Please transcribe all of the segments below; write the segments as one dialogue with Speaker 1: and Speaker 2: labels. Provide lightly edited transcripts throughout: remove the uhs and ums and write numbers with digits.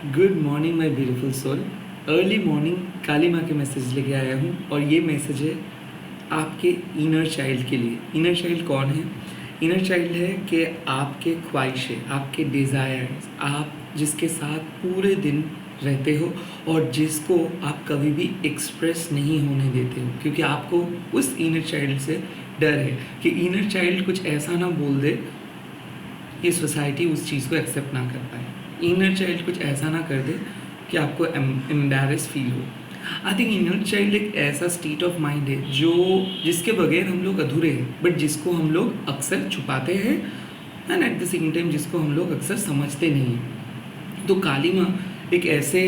Speaker 1: Good morning my beautiful soul. Early morning Kali माँ के message लेके आया हूँ और ये मैसेज है आपके इनर चाइल्ड के लिए। इनर चाइल्ड कौन है? इनर चाइल्ड है कि आपके ख्वाहिशें, आपके डिज़ायर्स, आप जिसके साथ पूरे दिन रहते हो और जिसको आप कभी भी एक्सप्रेस नहीं होने देते हो, क्योंकि आपको उस इनर चाइल्ड से डर है कि इनर चाइल्ड कुछ ऐसा ना बोल दे, ये सोसाइटी उस चीज़ को एक्सेप्ट ना कर पाए। इनर चाइल्ड कुछ ऐसा ना कर दे कि आपको एम्बैरेस फील हो। आई थिंक इनर चाइल्ड एक ऐसा स्टेट ऑफ माइंड है जो जिसके बगैर हम लोग अधूरे हैं, बट जिसको हम लोग अक्सर छुपाते हैं and at the same time जिसको हम लोग अक्सर समझते नहीं हैं। तो काली माँ एक ऐसे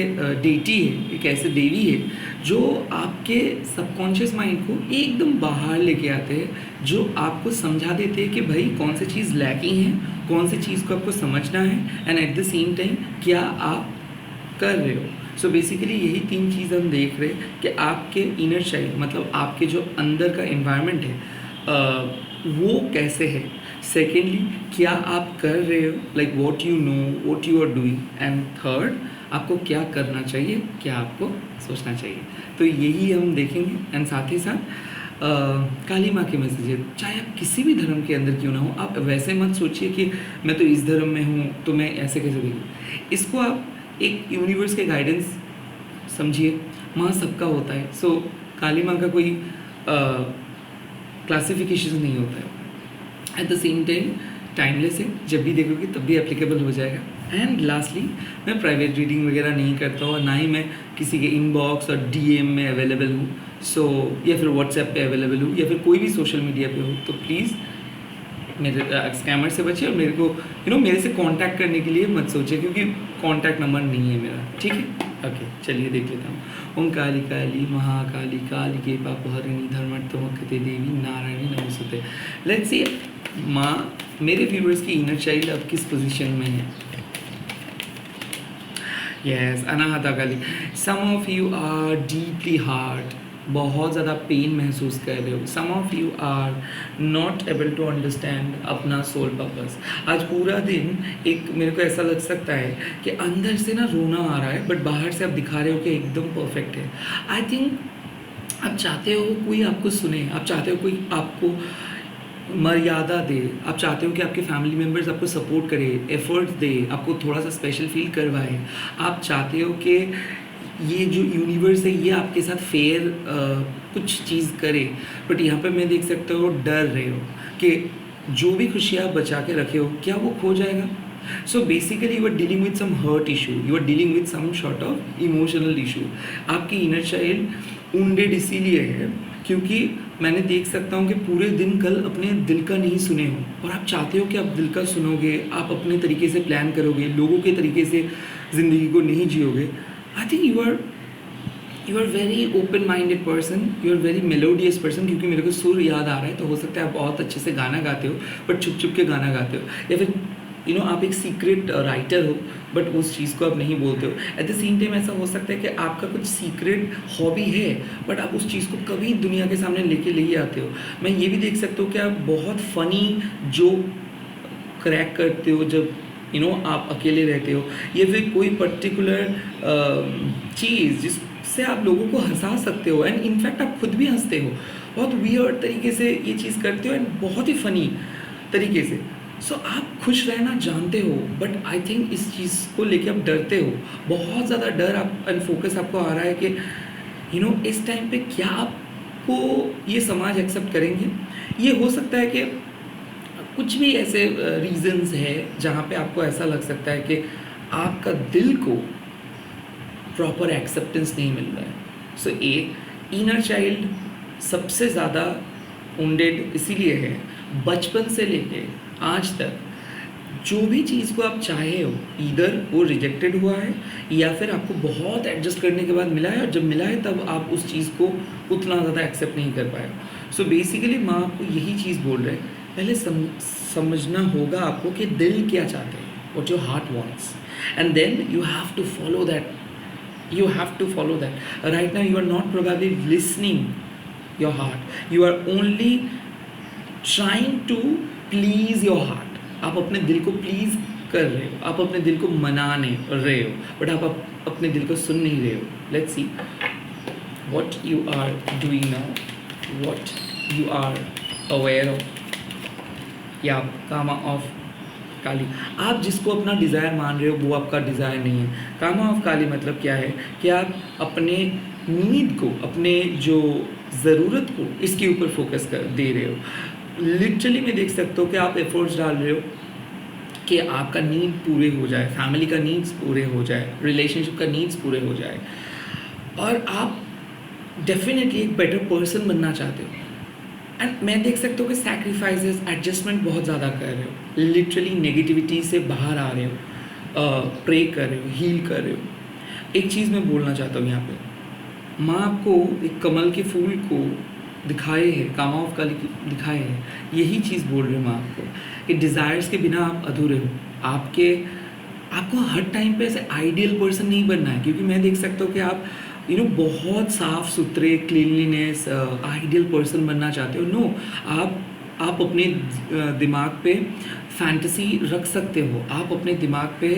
Speaker 1: डेटी है, एक ऐसे देवी है जो आपके सबकॉन्शियस माइंड को एकदम बाहर लेके आते हैं, जो आपको समझा देते हैं कि भाई कौन सी चीज़ लैकिंग है, कौन सी चीज़ को आपको समझना है and at the same time क्या आप कर रहे हो। सो बेसिकली यही तीन चीज़ हम देख रहे हैं कि आपके इनर चाइल्ड मतलब आपके जो अंदर का एनवायरनमेंट है वो कैसे है। सेकेंडली, क्या आप कर रहे हो, like what you know, what you are doing, and third, आपको क्या करना चाहिए, क्या आपको सोचना चाहिए। तो यही हम देखेंगे एंड साथ ही साथ काली माँ के मैसेज है। चाहे आप किसी भी धर्म के अंदर क्यों ना हो, आप वैसे मत सोचिए कि मैं तो इस धर्म में हूँ तो मैं ऐसे कैसे देखूँ। इसको आप एक यूनिवर्स के गाइडेंस समझिए। माँ सबका होता है। सो काली माँ का कोई क्लासिफिकेशन नहीं होता है। At the same time timeless है, जब भी देखोगे तब भी एप्लीकेबल हो जाएगा। एंड लास्टली, मैं प्राइवेट रीडिंग वगैरह नहीं करता हूँ और ना ही मैं किसी के इनबॉक्स और डीएम में अवेलेबल हूँ। सो या फिर व्हाट्सएप पे अवेलेबल हूँ या फिर कोई भी सोशल मीडिया पे हो, तो प्लीज़ मेरे स्कैमर से बचिए और मेरे को मेरे से कांटेक्ट करने के लिए मत सोचिए, क्योंकि कांटेक्ट नंबर नहीं है मेरा। ठीक है, ओके, चलिए देख लेता हूँ। ओम काली काली महाकाली काली के पापहरिणी धर्मत्वमकते देवी नारायणी नमोस्तुते। लेट्स सी माँ मेरे व्यूअर्स की इनर चाइल्ड अब किस पोजीशन में है। Yes, Anahata Kali. Some of you are deeply hurt, बहुत ज़्यादा पेन महसूस कर रहे हो। Some of you are not able to understand अपना सोल पर्पस। आज पूरा दिन एक मेरे को ऐसा लग सकता है कि अंदर से ना रोना आ रहा है, बट बाहर से आप दिखा रहे हो कि एकदम परफेक्ट है। आई थिंक आप चाहते हो कोई आपको सुने, आप चाहते हो कोई आपको मर्यादा दे, आप चाहते हो कि आपके फैमिली मेम्बर्स आपको सपोर्ट करे, एफर्ट्स दे, आपको थोड़ा सा स्पेशल फील करवाए। आप चाहते हो कि ये जो यूनिवर्स है ये आपके साथ फेयर कुछ चीज़ करे, बट यहाँ पे मैं देख सकता हूँ डर रहे हो कि जो भी खुशियाँ आप बचा के रखे हो क्या वो खो जाएगा। So basically you are dealing with some hurt issue, you are dealing with some sort of emotional issue. आपकी इनर चाइल्ड वुंडेड इसीलिए है क्योंकि मैंने देख सकता हूँ कि पूरे दिन कल अपने दिल का नहीं सुने हो, और आप चाहते हो कि आप दिल का सुनोगे, आप अपने तरीके से प्लान करोगे, लोगों के तरीके से ज़िंदगी को नहीं जियोगे। I think you are very open minded person, you are very melodious person. क्योंकि मेरे को सुर याद आ रहा है, तो हो सकता है आप बहुत अच्छे से गाना गाते हो, बट छुप छुप के गाना गाते हो, या फिर आप एक सीक्रेट राइटर हो, बट उस चीज़ को आप नहीं बोलते हो। एट द सेम टाइम ऐसा हो सकता है कि आपका कुछ सीक्रेट हॉबी है, बट आप उस चीज़ को कभी दुनिया के सामने लेके नहीं आते हो। मैं ये भी देख सकता हूँ कि आप बहुत फ़नी जो क्रैक करते हो जब आप अकेले रहते हो, या फिर कोई पर्टिकुलर चीज़ जिससे आप लोगों को हंसा सकते हो, एंड इनफैक्ट आप खुद भी हंसते हो, बहुत वियर्ड तरीके से ये चीज़ करते हो एंड बहुत ही फ़नी तरीके से। सो आप खुश रहना जानते हो, बट आई थिंक इस चीज़ को लेके आप डरते हो, बहुत ज़्यादा डर आप एंड फोकस आपको आ रहा है कि इस टाइम पे क्या आपको ये समाज एक्सेप्ट करेंगे। ये हो सकता है कि कुछ भी ऐसे रीजंस है जहाँ पे आपको ऐसा लग सकता है कि आपका दिल को प्रॉपर एक्सेप्टेंस नहीं मिल रहा है। सो इनर चाइल्ड सबसे ज़्यादा वुंडेड इसीलिए है, बचपन से लेके आज तक जो भी चीज़ को आप चाहे हो, इधर वो रिजेक्टेड हुआ है या फिर आपको बहुत एडजस्ट करने के बाद मिला है, और जब मिला है तब आप उस चीज़ को उतना ज़्यादा एक्सेप्ट नहीं कर पाए। सो बेसिकली माँ आपको यही चीज़ बोल रहे हैं, पहले समझना होगा आपको कि दिल क्या चाहते हैं, what your heart wants, and then you have to follow that, you have to follow that. Right now you are not probably listening your heart, you are only trying to please your heart. आप अपने दिल को please कर रहे हो, आप अपने दिल को मनाने रहे हो, बट आप अपने दिल को सुन नहीं रहे हो. Let's see what you are doing now, what you are aware of. या कामा ऑफ काली, आप जिसको अपना डिज़ायर मान रहे हो वो आपका डिज़ायर नहीं है. कामा ऑफ काली मतलब क्या है कि आप अपने नीड को, अपने जो ज़रूरत को इसके ऊपर फोकस कर दे रहे हो. लिटरली मैं देख सकता हूँ कि आप एफर्ट्स डाल रहे हो कि आपका नीड पूरे हो जाए, फैमिली का नीड्स पूरे हो जाए, रिलेशनशिप का नीड्स पूरे हो जाए, और आप डेफिनेटली एक बेटर पर्सन बनना चाहते हो. एंड मैं देख सकता हूँ कि सैक्रिफाइसेस, एडजस्टमेंट बहुत ज़्यादा कर रहे हो, लिटरली नेगेटिविटी से बाहर आ रहे हो, प्रे कर रहे हो, हील कर रहे हो. एक चीज़ मैं बोलना चाहता हूँ यहाँ पे, माँ आपको एक कमल के फूल को दिखाए है, कामा ऑफ काली दिखाए है, यही चीज़ बोल रहे हो माँ आपको कि डिज़ायर्स के बिना आप अधूरे हो. आपको हर टाइम पे ऐसे आइडियल पर्सन नहीं बनना है, क्योंकि मैं देख सकता हूँ कि आप बहुत साफ सुथरे, क्लीनलीनेस, आइडियल पर्सन बनना चाहते हो. नो, आप अपने दिमाग पे फैंटेसी रख सकते हो, आप अपने दिमाग पे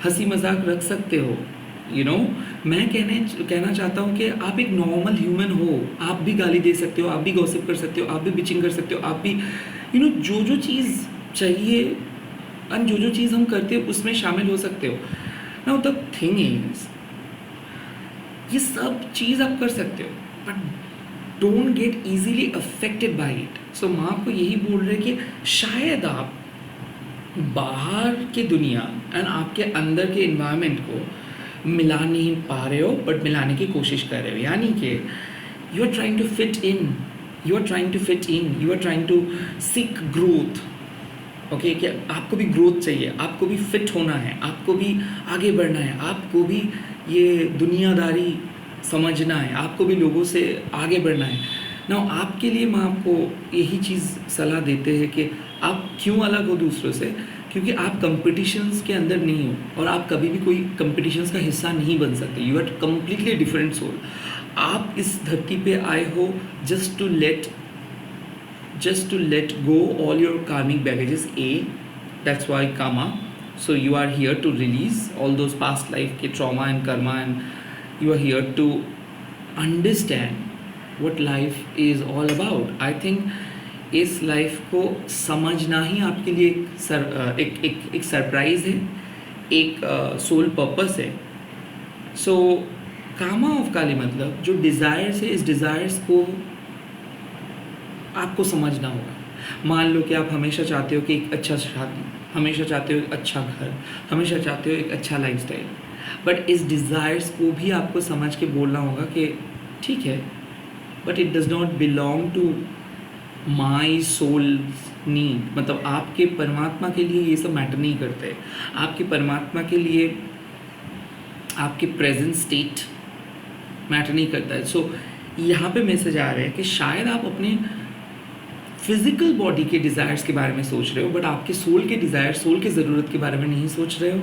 Speaker 1: हंसी मजाक रख सकते हो. मैं कहना चाहता हूँ कि आप एक नॉर्मल ह्यूमन हो, आप भी गाली दे सकते हो, आप भी गॉसिप कर सकते हो, आप भी बिचिंग कर सकते हो, आप भी जो चीज़ चाहिए और जो चीज़ हम करते हो उसमें शामिल हो सकते हो. नाउ द थिंग इज, ये सब चीज़ आप कर सकते हो, but don't get easily affected by it. So माँ आपको यही बोल रहे कि शायद आप बाहर की दुनिया एंड आपके अंदर के इन्वायरमेंट को मिला नहीं पा रहे हो, बट मिलाने की कोशिश कर रहे हो. यानी कि you are trying to fit in, you are trying to seek growth. Okay, कि आपको भी ग्रोथ चाहिए, आपको भी फिट होना है, आपको भी आगे बढ़ना है, आपको भी ये दुनियादारी समझना है, आपको भी लोगों से आगे बढ़ना है ना. आपके लिए मैं आपको यही चीज़ सलाह देते हैं कि आप क्यों अलग हो दूसरों से, क्योंकि आप कंपटीशंस के अंदर नहीं हो और आप कभी भी कोई कंपटीशंस का हिस्सा नहीं बन सकते. You are completely different soul. आप इस धरती पे आए हो just to let go all your karmic baggages. That's why karma. So you are here to release all those past life ke trauma and karma, and you are here to understand what life is all about. I think इस life को समझना ही आपके लिए एक surprise है, एक soul purpose है. सो कामा of काली मतलब जो डिज़ायर्स है, इस डिज़ायर्स को आपको समझना होगा. मान लो कि आप हमेशा चाहते हो कि एक अच्छा शादी, हमेशा चाहते हो एक अच्छा घर, हमेशा चाहते हो एक अच्छा लाइफस्टाइल, बट इस डिज़ायर्स को भी आपको समझ के बोलना होगा कि ठीक है, but it does not belong to my soul need. मतलब आपके परमात्मा के लिए ये सब मैटर नहीं करते. आपके परमात्मा के लिए आपके प्रेजेंट स्टेट मैटर नहीं करता है. सो यहाँ पे मैसेज आ रहा है कि शायद आप अपने फिजिकल बॉडी के डिज़ायर्स के बारे में सोच रहे हो, बट आपके सोल के डिज़ायर, सोल के ज़रूरत के बारे में नहीं सोच रहे हो.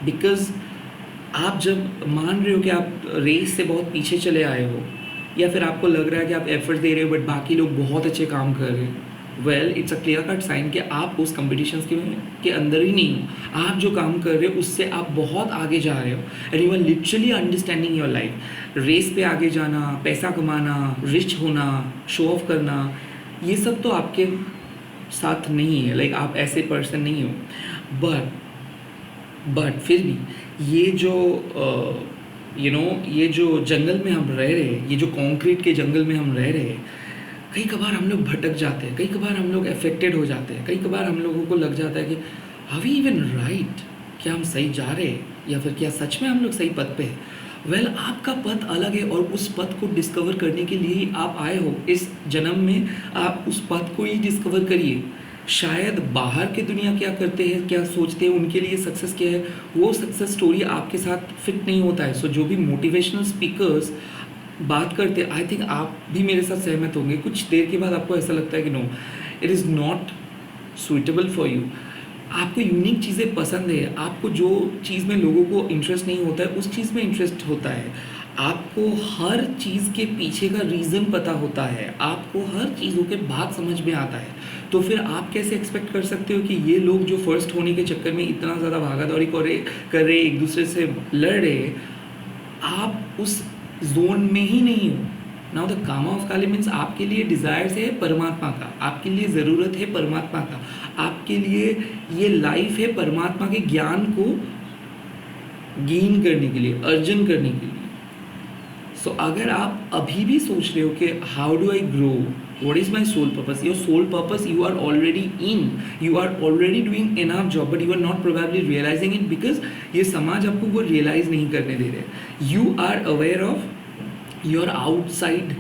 Speaker 1: बिकॉज आप जब मान रहे हो कि आप रेस से बहुत पीछे चले आए हो, या फिर आपको लग रहा है कि आप एफर्ट दे रहे हो बट बाकी लोग बहुत अच्छे काम कर रहे हैं, well it's a clear cut sign कि आप उस कॉम्पिटिशन्स के अंदर ही नहीं हो. आप जो काम कर रहे हो उससे आप बहुत आगे जा रहे हो, and you are literally understanding your life. Race पे आगे जाना, पैसा कमाना, रिच होना, शो ऑफ करना, ये सब तो आपके साथ नहीं है. लाइक आप ऐसे पर्सन नहीं हो. बट फिर भी ये जो ये जो जंगल में हम रह रहे हैं, ये जो कंक्रीट के जंगल में हम रह रहे हैं, कई कबार हम लोग भटक जाते हैं, कई कबार हम लोग अफेक्टेड हो जाते हैं, कई कबार हम लोगों को लग जाता है कि आर वी इवन राइट, क्या हम सही जा रहे हैं, या फिर क्या सच में हम लोग सही पथ पे हैं. वेल आपका पथ अलग है, और उस पथ को डिस्कवर करने के लिए ही आप आए हो. इस जन्म में आप उस पथ को ही डिस्कवर करिए. शायद बाहर की दुनिया क्या करते हैं, क्या सोचते हैं, उनके लिए सक्सेस क्या है, वो सक्सेस स्टोरी आपके साथ फिट नहीं होता है. सो जो भी मोटिवेशनल स्पीकर्स बात करते हैं, आई थिंक आप भी मेरे साथ सहमत होंगे. कुछ देर के बाद आपको ऐसा लगता है कि no, it is not suitable for you. आपको यूनिक चीज़ें पसंद है, आपको जो चीज़ में लोगों को इंटरेस्ट नहीं होता है उस चीज़ में इंटरेस्ट होता है. आपको हर चीज़ के पीछे का रीज़न पता होता है, आपको हर चीज़ों के बाद समझ में आता है, तो फिर आप कैसे एक्सपेक्ट कर सकते हो कि ये लोग जो फर्स्ट होने के चक्कर में इतना ज़्यादा भागा दौड़ी कर रहे एक दूसरे से लड़ रहे, आप उस जोन में ही नहीं हो। Now the karma of Kali means आपके लिए डिज़ायर्स है परमात्मा का, आपके लिए ज़रूरत है परमात्मा का, आपके लिए ये लाइफ है परमात्मा के ज्ञान को गेन करने के लिए, अर्जन करने के लिए। सो अगर आप अभी भी सोच रहे हो कि how do I grow, what is my soul purpose, your soul purpose you are already in, you are already doing enough job but you are not probably realizing it because ये समाज आपको वो realize नहीं करने दे रहे। You are aware of your outside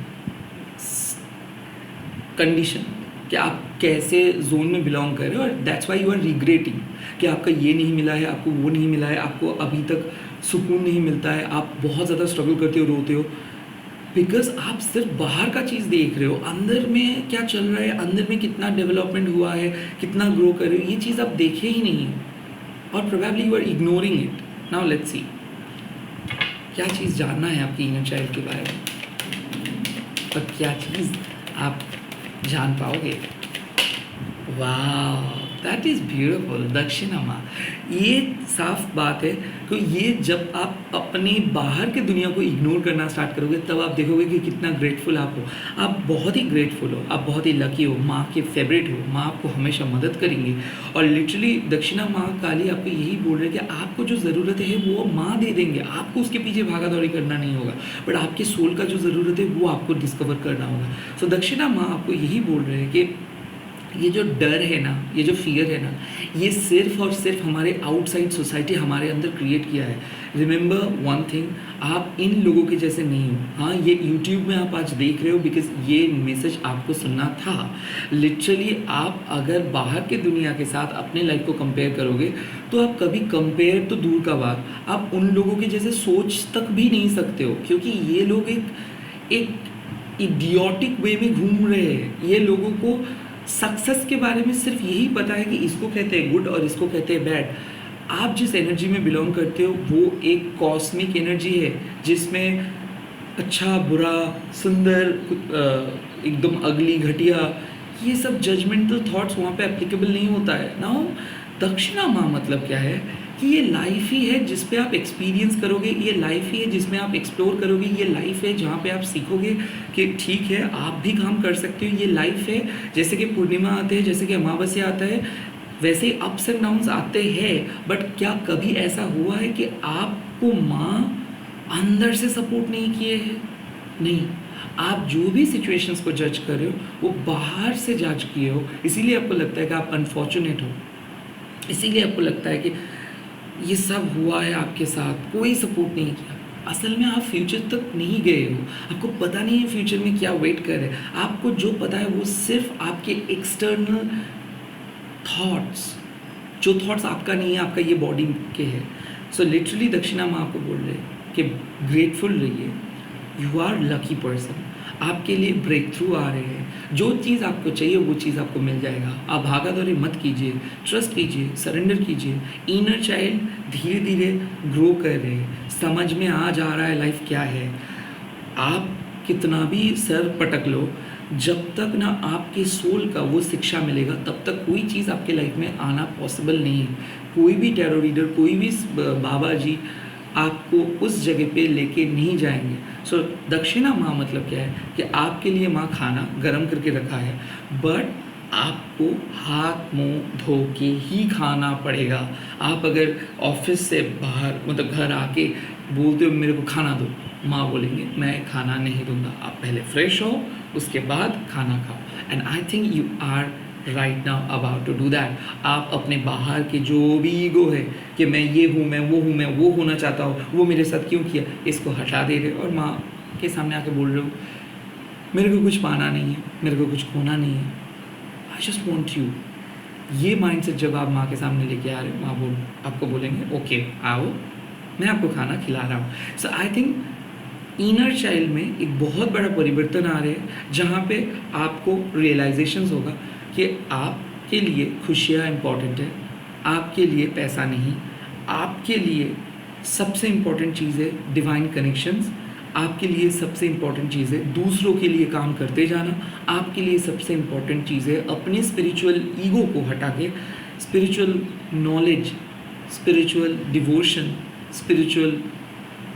Speaker 1: condition कि आप कैसे जोन में बिलोंग कर रहे हो, और that's why you are regretting कि आपका ये नहीं मिला है, आपको वो नहीं मिला है, आपको अभी तक सुकून नहीं मिलता है, आप बहुत ज़्यादा स्ट्रगल करते हो, रोते हो, बिकॉज आप सिर्फ बाहर का चीज़ देख रहे हो, अंदर में क्या चल रहा है, अंदर में कितना डेवलपमेंट हुआ है, कितना ग्रो कर रहे हो, ये चीज़ आप देखे ही नहीं है, और probably you are ignoring it. Now let's see, क्या चीज़ जानना है आपकी इनर चाइल्ड के बारे में, और क्या चीज़ आप जान पाओगे। वाह, दैट इज़ ब्यूटिफुल। दक्षिणा माँ, ये साफ बात है कि ये जब आप अपने बाहर की दुनिया को इग्नोर करना स्टार्ट करोगे तब आप देखोगे कि कितना ग्रेटफुल आप हो। आप बहुत ही ग्रेटफुल हो, आप बहुत ही लकी हो, माँ के फेवरेट हो, माँ आपको हमेशा मदद करेंगी, और लिटरली दक्षिणा माँ काली आपको यही बोल रहे हैं कि आपको जो ज़रूरत है वो माँ दे देंगे, आपको उसके पीछे भागा दौड़ी करना नहीं होगा, बट आपके सोल का जो ज़रूरत है वो आपको डिस्कवर करना होगा। सो दक्षिणा माँ आपको यही बोल रहे हैं कि ये जो डर है ना, ये जो फियर है ना, ये सिर्फ और सिर्फ हमारे आउटसाइड सोसाइटी हमारे अंदर क्रिएट किया है। रिमेंबर वन थिंग, आप इन लोगों के जैसे नहीं हो। हाँ, ये यूट्यूब में आप आज देख रहे हो बिकॉज ये मैसेज आपको सुनना था। लिटरली आप अगर बाहर की दुनिया के साथ अपने लाइफ को कंपेयर करोगे तो आप कभी कंपेयर तो दूर का बात, आप उन लोगों के जैसे सोच तक भी नहीं सकते हो, क्योंकि ये लोग एक इडियोटिक वे में घूम रहे हैं। ये लोगों को सक्सेस के बारे में सिर्फ यही पता है कि इसको कहते हैं गुड और इसको कहते हैं बैड। आप जिस एनर्जी में बिलोंग करते हो वो एक कॉस्मिक एनर्जी है जिसमें अच्छा बुरा सुंदर एकदम अगली घटिया ये सब जजमेंटल थॉट्स वहाँ पे एप्लीकेबल नहीं होता है। नाउ दक्षिणा माँ मतलब क्या है कि ये लाइफ ही है जिस पे आप एक्सपीरियंस करोगे, ये लाइफ ही है जिसमें आप एक्सप्लोर करोगे, ये लाइफ है जहाँ पे आप सीखोगे कि ठीक है आप भी काम कर सकते हो। ये लाइफ है जैसे कि पूर्णिमा आते हैं, जैसे कि अमावस्या आता है, वैसे अप्स एंड डाउन्स आते हैं, बट क्या कभी ऐसा हुआ है कि आपको माँ अंदर से सपोर्ट नहीं किए हैं? नहीं, आप जो भी सिचुएशंस को जज कर रहे हो वो बाहर से जज किए हो, इसीलिए आपको लगता है कि आप अनफॉर्चुनेट हो, इसीलिए आपको लगता है कि ये सब हुआ है आपके साथ, कोई सपोर्ट नहीं किया। असल में आप फ्यूचर तक नहीं गए हो, आपको पता नहीं है फ्यूचर में क्या वेट कर रहे हैं। आपको जो पता है वो सिर्फ आपके एक्सटर्नल थॉट्स, जो थॉट्स आपका नहीं है, आपका ये बॉडी के है। सो लिटरली दक्षिणा माँ आपको बोल रहे हैं कि ग्रेटफुल रहिए, यू आर लकी पर्सन, आपके लिए ब्रेक थ्रू आ रहे हैं, जो चीज़ आपको चाहिए वो चीज़ आपको मिल जाएगा। आप भागा दौड़ी मत कीजिए, ट्रस्ट कीजिए, सरेंडर कीजिए। इनर चाइल्ड धीरे धीरे ग्रो कर रहे हैं, समझ में आ जा रहा है लाइफ क्या है। आप कितना भी सर पटक लो, जब तक ना आपके सोल का वो शिक्षा मिलेगा तब तक कोई चीज़ आपके लाइफ में आना पॉसिबल नहीं है। कोई भी टैरो रीडर, कोई भी बाबा जी आपको उस जगह पे लेके नहीं जाएंगे। सो दक्षिणा माँ मतलब क्या है कि आपके लिए माँ खाना गर्म करके रखा है, बट आपको हाथ मुंह धो के ही खाना पड़ेगा। आप अगर ऑफिस से बाहर मतलब घर आके बोलते हो मेरे को खाना दो, माँ बोलेंगे मैं खाना नहीं दूंगा, आप पहले फ्रेश हो उसके बाद खाना खाओ। And I think you are right now about to do that. आप अपने बाहर के जो भी ईगो है कि मैं ये हूँ, मैं वो हूँ, मैं वो होना चाहता हूँ, वो मेरे साथ क्यों किया, इसको हटा दे रहे हो और माँ के सामने आके बोल रहे हो मेरे को कुछ पाना नहीं है, मेरे को कुछ खोना नहीं है, आई जस्ट वॉन्ट यू। ये माइंडसेट जब आप माँ के सामने लेके आ रहे हो, माँ आपको बोलेंगे ओके आओ मैं आपको खाना खिला रहा हूँ। सो आई थिंक इनर चाइल्ड में एक बहुत बड़ा परिवर्तन आ रहे हैं जहाँ पे आपको रियलाइजेशंस होगा कि आपके लिए खुशियाँ इम्पॉर्टेंट है, आपके लिए पैसा नहीं, आपके लिए सबसे इम्पॉर्टेंट चीज़ है डिवाइन कनेक्शंस, आपके लिए सबसे इम्पॉर्टेंट चीज़ है दूसरों के लिए काम करते जाना। आपके लिए सबसे इम्पॉर्टेंट चीज़ है अपने स्पिरिचुअल ईगो को हटा के spiritual knowledge, spiritual devotion, spiritual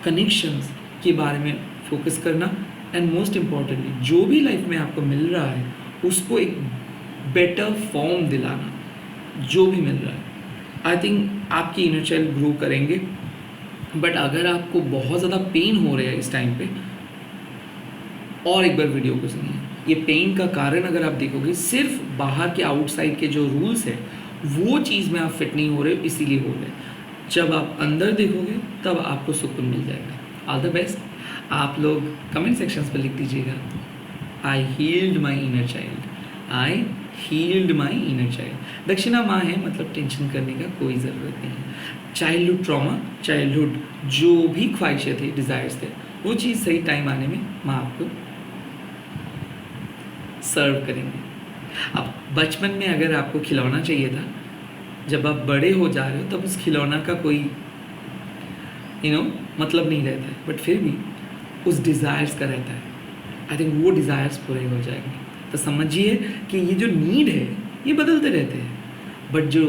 Speaker 1: connections के बारे में फोकस करना। एंड मोस्ट इम्पॉर्टेंटली जो भी लाइफ में आपको मिल रहा है उसको एक बेटर फॉर्म दिलाना, जो भी मिल रहा है। आई थिंक आपकी इनर चाइल्ड ग्रो करेंगे। बट अगर आपको बहुत ज़्यादा पेन हो रहा है इस टाइम पे, और एक बार वीडियो को सुनिए। ये पेन का कारण अगर आप देखोगे सिर्फ बाहर के आउटसाइड के जो रूल्स है वो चीज़ में आप फिट नहीं हो रहे हो, इसीलिए हो रहे हैं। जब आप अंदर देखोगे तब आपको सुकून मिल जाएगा। All the best. आप लोग कमेंट सेक्शंस पर लिख दीजिएगा, I healed my inner child, I healed my inner child. Dakshina माँ है, मतलब टेंशन करने का कोई ज़रूरत नहीं है। चाइल्डहुड ट्रॉमा, चाइल्डहुड जो भी ख्वाहिशें थी, डिज़ायर्स थे, वो चीज़ सही टाइम आने में माँ आपको सर्व करेंगे। अब बचपन में अगर आपको खिलौना चाहिए था, जब आप बड़े हो जा रहे हो तब उस खिलौना का कोई मतलब नहीं रहता है, बट फिर भी उस डिज़ायर्स का रहता है। आई थिंक वो डिज़ायर्स पूरे हो जाएंगे। तो समझिए कि ये जो नीड है ये बदलते रहते हैं, बट जो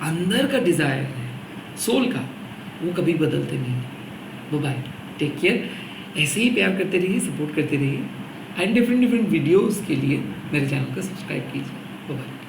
Speaker 1: अंदर का डिज़ायर है सोल का, वो कभी बदलते नहीं है। Bye, take care. ऐसे ही प्यार करते रहिए, सपोर्ट करते रहिए, एंड डिफरेंट वीडियोज़ के लिए मेरे चैनल को सब्सक्राइब कीजिए। बाय।